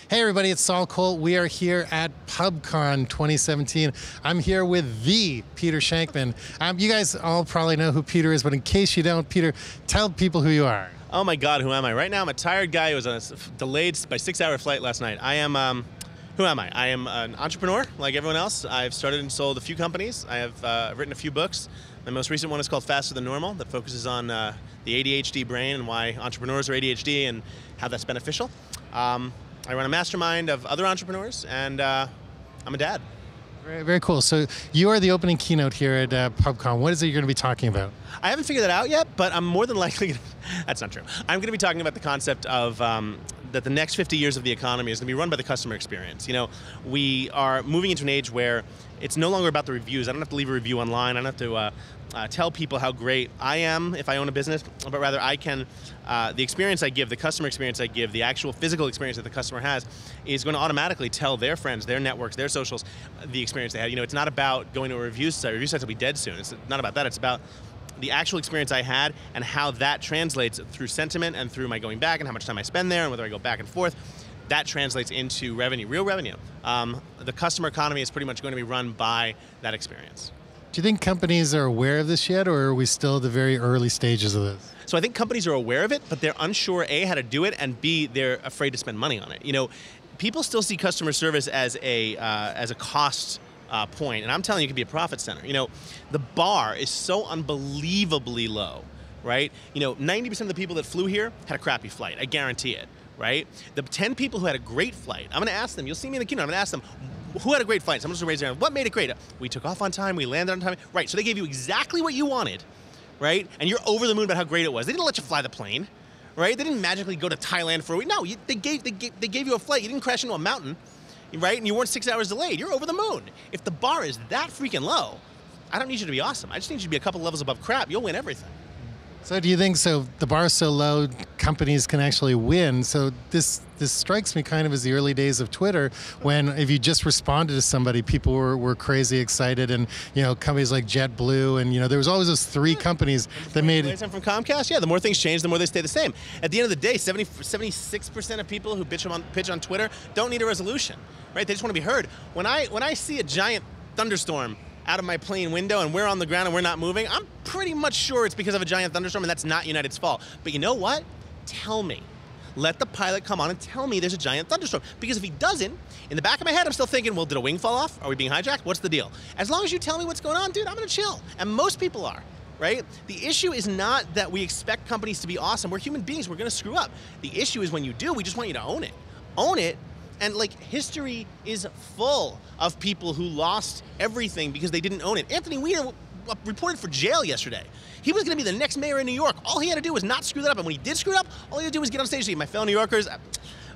Hey everybody, it's Saul, Colt. We are here at Pubcon 2017. I'm here with the Peter Shankman. You guys all probably know who Peter is, but in case you don't, Peter, tell people who you are. Oh my God, who am I? Right now I'm a tired guy who was on a delayed by 6-hour flight last night. I am, who am I? I am an entrepreneur like everyone else. I've started and sold a few companies. I have written a few books. My most recent one is called Faster Than Normal, that focuses on the ADHD brain and why entrepreneurs are ADHD and how that's beneficial. I run a mastermind of other entrepreneurs, and I'm a dad. Very, very cool. So you are the opening keynote here at Pubcon. What is it you're going to be talking about? I haven't figured that out yet, but I'm more than likely that's not true. I'm going to be talking about the concept of that the next 50 years of the economy is going to be run by the customer experience. You know, we are moving into an age where it's no longer about the reviews. I don't have to leave a review online. I don't have to tell people how great I am if I own a business, but rather I can, the experience I give, the customer experience I give, the actual physical experience that the customer has is going to automatically tell their friends, their networks, their socials, the experience they had. You know, it's not about going to a review site. Review sites will be dead soon. It's not about that. It's about the actual experience I had and how that translates through sentiment and through my going back and how much time I spend there and whether I go back and forth. That translates into revenue, real revenue. The customer economy is pretty much going to be run by that experience. Do you think companies are aware of this yet, or are we still at the very early stages of this? So I think companies are aware of it, but they're unsure, A, how to do it, and B, they're afraid to spend money on it. You know, people still see customer service as a cost point, and I'm telling you, it could be a profit center. You know, the bar is so unbelievably low, right? You know, 90% of the people that flew here had a crappy flight. I guarantee it, right? The 10 people who had a great flight, I'm going to ask them, you'll see me in the keynote, I'm going to ask them, who had a great flight? Someone's going to raise their hand. What made it great? We took off on time, we landed on time. Right, so they gave you exactly what you wanted, right? And you're over the moon about how great it was. They didn't let you fly the plane, right? They didn't magically go to Thailand for a week. No, they gave you a flight. You didn't crash into a mountain, right? And you weren't 6 hours delayed. You're over the moon. If the bar is that freaking low, I don't need you to be awesome. I just need you to be a couple levels above crap. You'll win everything. So do you think, so the bar is so low, companies can actually win? So this strikes me kind of as the early days of Twitter, when if you just responded to somebody, people were crazy excited, and you know, companies like JetBlue, and you know, there was always those three companies that made it. From Comcast, yeah, the more things change, the more they stay the same. At the end of the day, 76% of people who pitch on Twitter don't need a resolution, right? They just want to be heard. When I see a giant thunderstorm out of my plane window and we're on the ground and we're not moving, I'm pretty much sure it's because of a giant thunderstorm, and that's not United's fault. But you know what? Tell me. Let the pilot come on and tell me there's a giant thunderstorm. Because if he doesn't, in the back of my head, I'm still thinking, well, did a wing fall off? Are we being hijacked? What's the deal? As long as you tell me what's going on, dude, I'm gonna chill. And most people are, right? The issue is not that we expect companies to be awesome. We're human beings, we're gonna screw up. The issue is when you do, we just want you to own it. Own it. And like, history is full of people who lost everything because they didn't own it. Anthony Weiner reported for jail yesterday. He was going to be the next mayor in New York. All he had to do was not screw that up. And when he did screw it up, all he had to do was get on stage and say, my fellow New Yorkers, I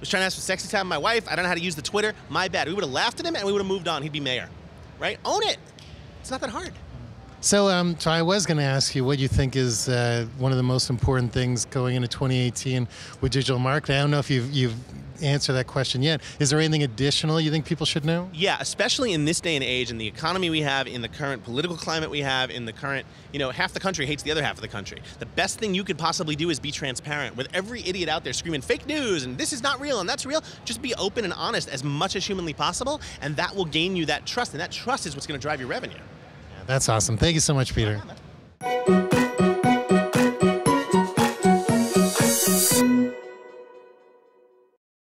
was trying to ask for sexy time with my wife. I don't know how to use the Twitter. My bad. We would have laughed at him and we would have moved on. He'd be mayor, right? Own it. It's not that hard. So I was going to ask you what you think is one of the most important things going into 2018 with digital marketing. I don't know if you've answered that question yet. Is there anything additional you think people should know? Yeah, especially in this day and age, in the economy we have, in the current political climate we have, in the current, you know, half the country hates the other half of the country. The best thing you could possibly do is be transparent. With every idiot out there screaming fake news and this is not real and that's real, just be open and honest as much as humanly possible, and that will gain you that trust, and that trust is what's going to drive your revenue. That's awesome. Thank you so much, Peter.